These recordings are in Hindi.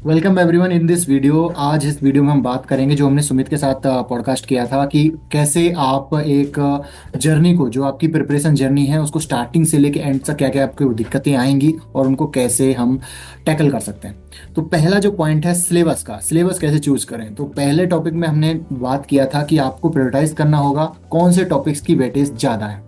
Welcome everyone in this video. आज इस वीडियो में हम बात करेंगे जो हमने सुमित के साथ पॉडकास्ट किया था कि कैसे आप एक जर्नी को, जो आपकी प्रिपरेशन जर्नी है, उसको स्टार्टिंग से लेके एंड तक क्या क्या आपको दिक्कतें आएंगी और उनको कैसे हम टैकल कर सकते हैं। तो पहला जो पॉइंट है सिलेबस का, सिलेबस कैसे चूज करें। तो पहले टॉपिक में हमने बात किया था कि आपको प्रायोरिटाइज करना होगा कौन से टॉपिक्स की वेटेज ज़्यादा है।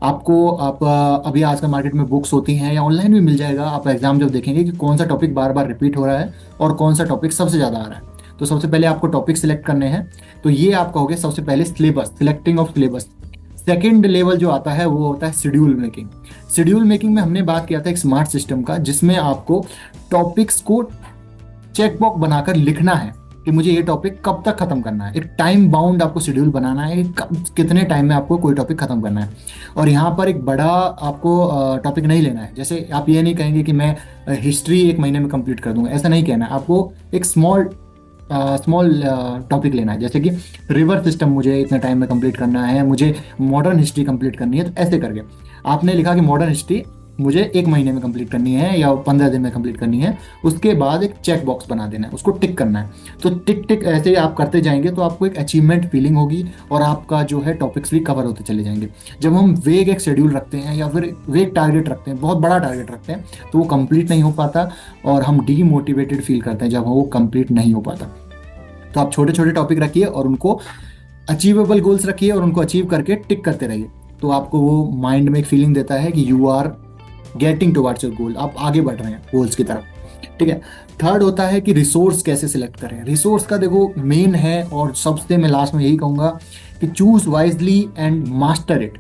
आप अभी आजकल मार्केट में बुक्स होती हैं या ऑनलाइन भी मिल जाएगा। आप एग्जाम जब देखेंगे कि कौन सा टॉपिक बार बार रिपीट हो रहा है और कौन सा टॉपिक सबसे ज़्यादा आ रहा है, तो सबसे पहले आपको टॉपिक सिलेक्ट करने हैं। तो ये आप कहोगे सबसे पहले syllabus, selecting of syllabus. Second level जो आता है वो होता है शेड्यूल मेकिंग। शेड्यूल मेकिंग में हमने बात किया था एक स्मार्ट सिस्टम का, जिसमें आपको टॉपिक्स को चेकबॉक्स बनाकर लिखना है कि मुझे ये टॉपिक कब तक खत्म करना है। एक टाइम बाउंड आपको शेड्यूल बनाना है कि कितने टाइम में आपको कोई टॉपिक खत्म करना है। और यहाँ पर एक बड़ा आपको टॉपिक नहीं लेना है। जैसे आप ये नहीं कहेंगे कि मैं हिस्ट्री एक महीने में कंप्लीट कर दूंगा, ऐसा नहीं कहना है आपको। एक स्मॉल स्मॉल टॉपिक लेना है, जैसे कि रिवर सिस्टम मुझे इतने टाइम में कंप्लीट करना है, मुझे मॉडर्न हिस्ट्री कंप्लीट करनी है। तो ऐसे करके आपने लिखा कि मॉडर्न हिस्ट्री मुझे एक महीने में कंप्लीट करनी है या 15 दिन में कंप्लीट करनी है। उसके बाद एक चेक बॉक्स बना देना है, उसको टिक करना है। तो टिक टिक ऐसे आप करते जाएंगे तो आपको एक अचीवमेंट फीलिंग होगी और आपका जो है टॉपिक्स भी कवर होते चले जाएंगे। जब हम वेग एक शेड्यूल रखते हैं या फिर वेग टारगेट रखते हैं, बहुत बड़ा टारगेट रखते हैं, तो वो कंप्लीट नहीं हो पाता और हम डीमोटिवेटेड फील करते हैं जब वो कंप्लीट नहीं हो पाता। तो आप छोटे छोटे टॉपिक रखिए और उनको अचीवेबल गोल्स रखिए और उनको अचीव करके टिक करते रहिए। तो आपको वो माइंड में एक फीलिंग देता है कि you are getting towards your goal, आप आगे बढ़ रहे हैं गोल्स की तरफ। ठीक है। थर्ड होता है कि रिसोर्स कैसे सिलेक्ट करें। रिसोर्स का देखो मेन है, और सबसे मैं लास्ट में यही कहूँगा कि choose wisely and master it.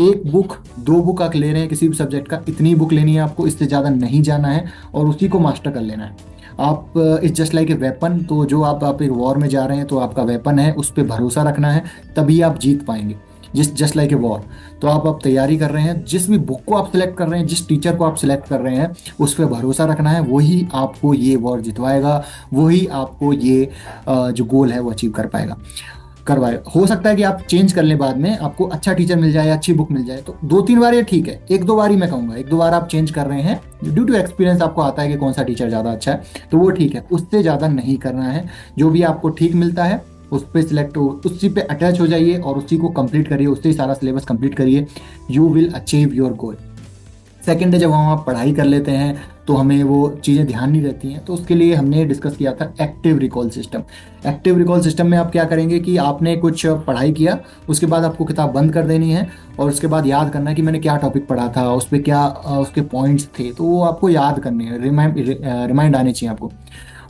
एक बुक, दो बुक आप ले रहे हैं किसी भी सब्जेक्ट का, इतनी बुक लेनी है आपको, इससे ज़्यादा नहीं जाना है और उसी को मास्टर कर लेना है। आप it's just like a weapon. तो जो आप एक वॉर में जा रहे हैं तो आपका वेपन है, उस पर भरोसा रखना है, तभी आप जीत पाएंगे। Just like a war. तो आप तैयारी कर रहे हैं, जिस भी बुक को आप सिलेक्ट कर रहे हैं, जिस टीचर को आप सिलेक्ट कर रहे हैं, उस पर भरोसा रखना है। वही आपको ये वॉर जितवाएगा, वही आपको ये जो गोल है वो अचीव कर पाएगा, करवाए। हो सकता है कि आप चेंज कर लें, बाद में आपको अच्छा टीचर मिल जाए, अच्छी बुक मिल जाए, तो 2-3 बार ये ठीक है। 1-2 बार ही मैं कहूँगा, 1-2 बार आप चेंज कर रहे हैं, ड्यू टू एक्सपीरियंस आपको आता है कि कौन सा टीचर ज़्यादा अच्छा है, तो वो ठीक है। उससे ज़्यादा नहीं करना है। जो भी आपको ठीक मिलता है उस पर सिलेक्ट हो, उसी पे अटैच हो जाइए और उसी को कंप्लीट करिए, उससे ही सारा सिलेबस कंप्लीट करिए। You will achieve your goal. Second है, जब हम आप पढ़ाई कर लेते हैं तो हमें वो चीज़ें ध्यान नहीं रहती हैं, तो उसके लिए हमने डिस्कस किया था active recall system. Active recall system में आप क्या करेंगे कि आपने कुछ पढ़ाई किया, उसके बाद आपको किताब बंद कर देनी है और उसके बाद याद करना है कि मैंने क्या टॉपिक पढ़ा था, उस पर क्या उसके पॉइंट्स थे, तो वो आपको याद करने हैं, रिमाइंड आने चाहिए आपको।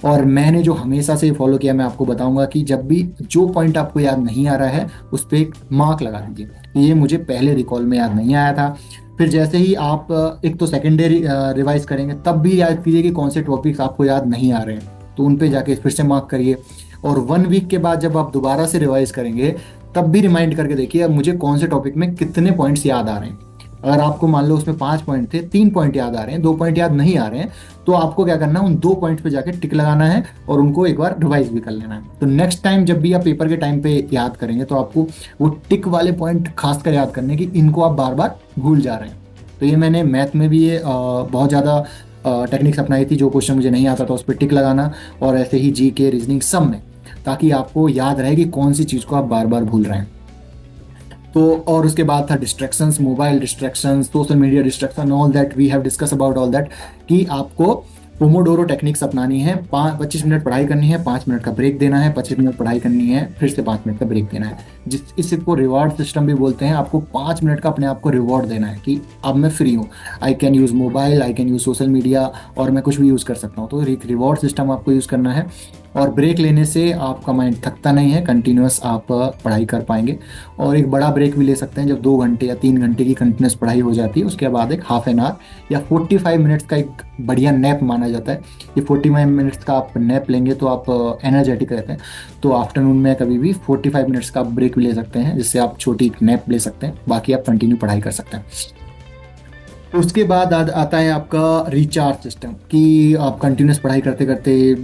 और मैंने जो हमेशा से फॉलो किया, मैं आपको बताऊंगा कि जब भी जो पॉइंट आपको याद नहीं आ रहा है उस पर एक मार्क लगा दीजिए, ये मुझे पहले रिकॉल में याद नहीं आया था। फिर जैसे ही आप एक तो सेकेंडरी रिवाइज करेंगे, तब भी याद कीजिए कि कौन से टॉपिक्स आपको याद नहीं आ रहे हैं, तो उन पे जाके फिर से मार्क करिए। और 1 वीक के बाद जब आप दोबारा से रिवाइज करेंगे, तब भी रिमाइंड करके देखिए अब मुझे कौन से टॉपिक में कितने पॉइंट्स याद आ रहे हैं। अगर आपको मान लो उसमें 5 पॉइंट थे, 3 पॉइंट याद आ रहे हैं, 2 पॉइंट याद नहीं आ रहे हैं, तो आपको क्या करना है, उन 2 पॉइंट्स पे जाके टिक लगाना है और उनको एक बार रिवाइज भी कर लेना है। तो नेक्स्ट टाइम जब भी आप पेपर के टाइम पे याद करेंगे, तो आपको वो टिक वाले पॉइंट खासकर याद करने की, इनको आप बार बार भूल जा रहे हैं। तो ये मैंने मैथ में भी ये बहुत ज़्यादा टेक्निक्स अपनाई थी। जो क्वेश्चन मुझे नहीं आता था उस पर टिक लगाना, और ऐसे ही जी के रीजनिंग सब में, ताकि आपको याद रहे कि कौन सी चीज़ को आप बार बार भूल रहे हैं। तो और उसके बाद था distractions, mobile distractions, social media distraction, all that we have discuss about all that, कि आपको पोमोडोरो टेक्निक्स अपनानी है। 25 मिनट पढ़ाई करनी है, 5 मिनट का ब्रेक देना है, 25 मिनट पढ़ाई करनी है, फिर से 5 मिनट का ब्रेक देना है। इसको रिवॉर्ड सिस्टम भी बोलते हैं। आपको 5 मिनट का अपने आप को रिवॉर्ड देना है कि अब मैं फ्री हूँ, I can use mobile, I can use social media, और मैं कुछ भी यूज़ कर सकता हूँ। तो एक रिवॉर्ड सिस्टम आपको यूज़ करना है। और ब्रेक लेने से आपका माइंड थकता नहीं है, कंटिन्यूस आप पढ़ाई कर पाएंगे। और एक बड़ा ब्रेक भी ले सकते हैं जब 2 घंटे या 3 घंटे की कंटिन्यूस पढ़ाई हो जाती है, उसके बाद एक हाफ एन आवर या 45 मिनट्स का एक बढ़िया नैप माना जाता है। ये 45 मिनट्स का आप नैप लेंगे तो आप एनर्जेटिक रहते हैं। तो आफ्टरनून में कभी भी 45 मिनट्स का ब्रेक भी ले सकते हैं, जिससे आप छोटी नैप ले सकते हैं, बाकी आप कंटिन्यू पढ़ाई कर सकते हैं। उसके बाद आता है आपका रिचार्ज सिस्टम, कि आप कंटिन्यूस पढ़ाई करते करते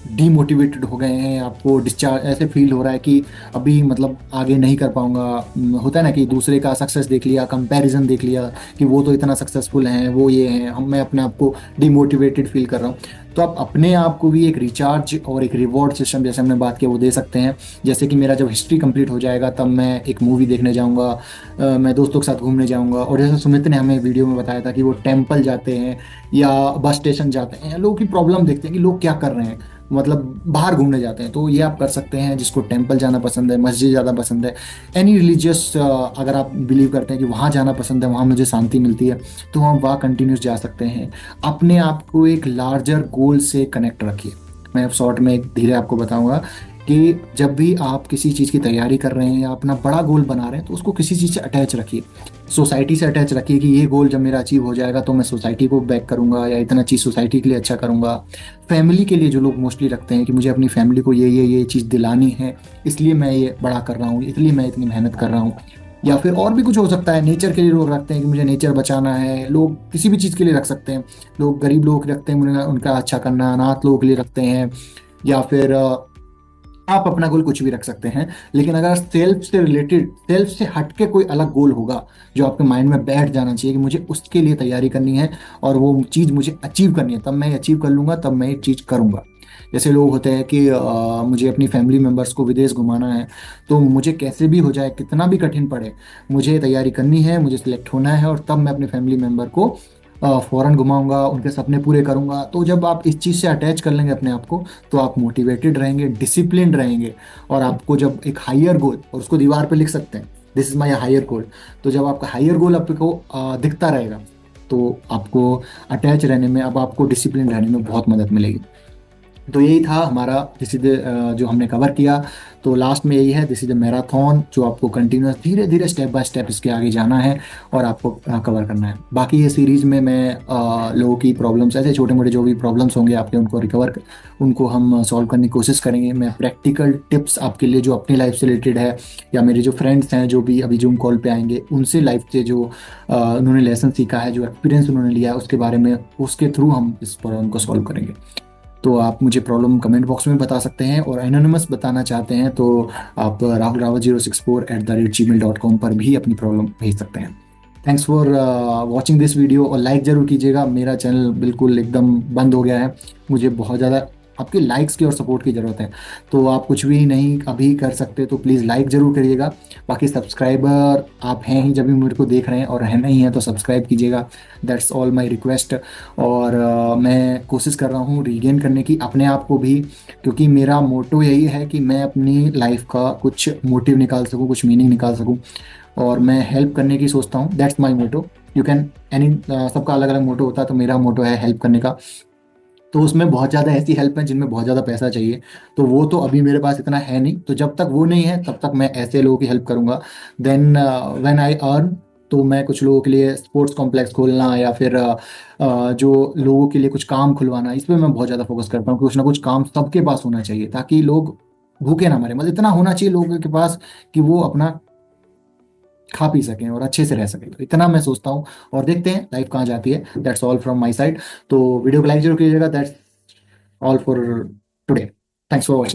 डीमोटिवेटेड हो गए हैं, आपको डिस्चार्ज ऐसे फील हो रहा है कि अभी मतलब आगे नहीं कर पाऊंगा। होता है ना कि दूसरे का सक्सेस देख लिया, कंपैरिजन देख लिया कि वो तो इतना सक्सेसफुल हैं, वो ये हैं, हम मैं अपने आप को डीमोटिवेटेड फील कर रहा हूँ। तो आप अपने आप को भी एक रिचार्ज और एक रिवॉर्ड सिस्टम, जैसे हमने बात किया, वो दे सकते हैं। जैसे कि मेरा जब हिस्ट्री कंप्लीट हो जाएगा तब मैं एक मूवी देखने जाऊंगा, मैं दोस्तों के साथ घूमने जाऊंगा। और जैसे सुमित ने हमें वीडियो में बताया था कि वो टेम्पल जाते हैं या बस स्टेशन जाते हैं, लोगों की प्रॉब्लम देखते हैं कि लोग क्या कर रहे हैं, मतलब बाहर घूमने जाते हैं। तो ये आप कर सकते हैं, जिसको टेम्पल जाना पसंद है, मस्जिद ज़्यादा पसंद है, एनी रिलीजियस, अगर आप बिलीव करते हैं कि वहाँ जाना पसंद है, वहाँ मुझे शांति मिलती है, तो हम वहाँ कंटिन्यूस जा सकते हैं। अपने आप को एक लार्जर गोल से कनेक्ट रखिए। मैं अब शॉर्ट में एक धीरे आपको बताऊंगा कि जब भी आप किसी चीज़ की तैयारी कर रहे हैं या अपना बड़ा गोल बना रहे हैं, तो उसको किसी चीज़ से अटैच रखिए। सोसाइटी से अटैच रखिए कि ये गोल जब मेरा अचीव हो जाएगा तो मैं सोसाइटी को बैक करूंगा या इतना चीज़ सोसाइटी के लिए अच्छा करूंगा। फैमिली के लिए जो लोग मोस्टली रखते हैं कि मुझे अपनी फैमिली को ये चीज़ दिलानी है, इसलिए मैं ये बड़ा कर रहा हूँ, इसलिए मैं इतनी मेहनत कर रहा हूँ। या फिर और भी कुछ हो सकता है, नेचर के लिए लोग रखते हैं कि मुझे नेचर बचाना है, लोग किसी भी चीज़ के लिए रख सकते हैं। लोग गरीब लोग रखते हैं, मुझे उनका अच्छा करना, अनाथ लोगों के लिए रखते हैं। या फिर आप अपना गोल कुछ भी रख सकते हैं। लेकिन अगर सेल्फ से रिलेटेड, सेल्फ से हटके कोई अलग गोल होगा जो आपके माइंड में बैठ जाना चाहिए कि मुझे उसके लिए तैयारी करनी है और वो चीज़ मुझे अचीव करनी है, तब मैं अचीव कर लूँगा, तब मैं ये चीज़ करूँगा। जैसे लोग होते हैं कि मुझे अपनी फैमिली मेम्बर्स को विदेश घुमाना है, तो मुझे कैसे भी हो जाए, कितना भी कठिन पड़े, मुझे तैयारी करनी है, मुझे सिलेक्ट होना है, और तब मैं अपनी फैमिली मेम्बर को फ़ौरन घुमाऊंगा, उनके सपने पूरे करूंगा। तो जब आप इस चीज़ से अटैच कर लेंगे अपने आप को, तो आप मोटिवेटेड रहेंगे, डिसिप्लिन रहेंगे। और आपको जब एक हायर गोल, और उसको दीवार पे लिख सकते हैं, दिस इज़ माई हायर गोल। तो जब आपका हायर गोल आपको दिखता रहेगा, तो आपको अटैच रहने में, अब आपको डिसिप्लिन रहने में बहुत मदद मिलेगी। तो यही था हमारा, दिस इज जो हमने कवर किया। तो लास्ट में यही है, दिस इज द मैराथन, जो आपको कंटिन्यूस धीरे धीरे स्टेप बाय स्टेप इसके आगे जाना है और आपको कवर करना है। बाकी ये सीरीज में मैं लोगों की प्रॉब्लम्स, ऐसे छोटे मोटे जो भी प्रॉब्लम्स होंगे आपके, उनको उनको हम सॉल्व करने की कोशिश करेंगे। मैं प्रैक्टिकल टिप्स आपके लिए जो अपनी लाइफ से रिलेटेड है, या मेरे जो फ्रेंड्स हैं जो भी अभी जूम कॉल पे आएंगे, उनसे लाइफ से जो उन्होंने लेसन सीखा है, जो एक्सपीरियंस उन्होंने लिया है, उसके बारे में, उसके थ्रू हम इस प्रॉब्लम को सॉल्व करेंगे। तो आप मुझे प्रॉब्लम कमेंट बॉक्स में बता सकते हैं, और एनोनिमस बताना चाहते हैं तो आप राहुल रावत 064@gmail.com पर भी अपनी प्रॉब्लम भेज सकते हैं। Thanks for watching this video, और लाइक ज़रूर कीजिएगा। मेरा चैनल बिल्कुल एकदम बंद हो गया है, मुझे बहुत ज़्यादा आपके लाइक्स की और सपोर्ट की ज़रूरत है। तो आप कुछ भी नहीं अभी कर सकते तो प्लीज़ लाइक ज़रूर करिएगा। बाकी सब्सक्राइबर आप हैं ही जब भी मेरे को देख रहे हैं, और है नहीं है तो सब्सक्राइब कीजिएगा। That's all my request. और मैं कोशिश कर रहा हूँ रीगेन करने की अपने आप को भी, क्योंकि मेरा मोटो यही है कि मैं अपनी लाइफ का कुछ मोटिव निकाल सकूँ, कुछ मीनिंग निकाल सकूँ, और मैं हेल्प करने की सोचता हूँ। That's my motto. You can any, सबका अलग अलग मोटो होता है, तो मेरा मोटो है हेल्प करने का। तो उसमें बहुत ज़्यादा ऐसी हेल्प है जिनमें बहुत ज़्यादा पैसा चाहिए, तो वो तो अभी मेरे पास इतना है नहीं। तो जब तक वो नहीं है तब तक मैं ऐसे लोगों की हेल्प करूँगा। देन व्हेन आई अर्न, तो मैं कुछ लोगों के लिए स्पोर्ट्स कॉम्प्लेक्स खोलना, या फिर जो लोगों के लिए कुछ काम खुलवाना, इस पर मैं बहुत ज़्यादा फोकस करता हूँ। कुछ ना कुछ काम सबके पास होना चाहिए, ताकि लोग भूखे ना मरे, मतलब इतना होना चाहिए लोगों के पास कि वो अपना खा पी सकें और अच्छे से रह सकें। तो इतना मैं सोचता हूँ, और देखते हैं लाइफ कहाँ जाती है। That's all from my side. तो वीडियो को लाइक जरूर कीजिएगा। That's all for today. Thanks for watching.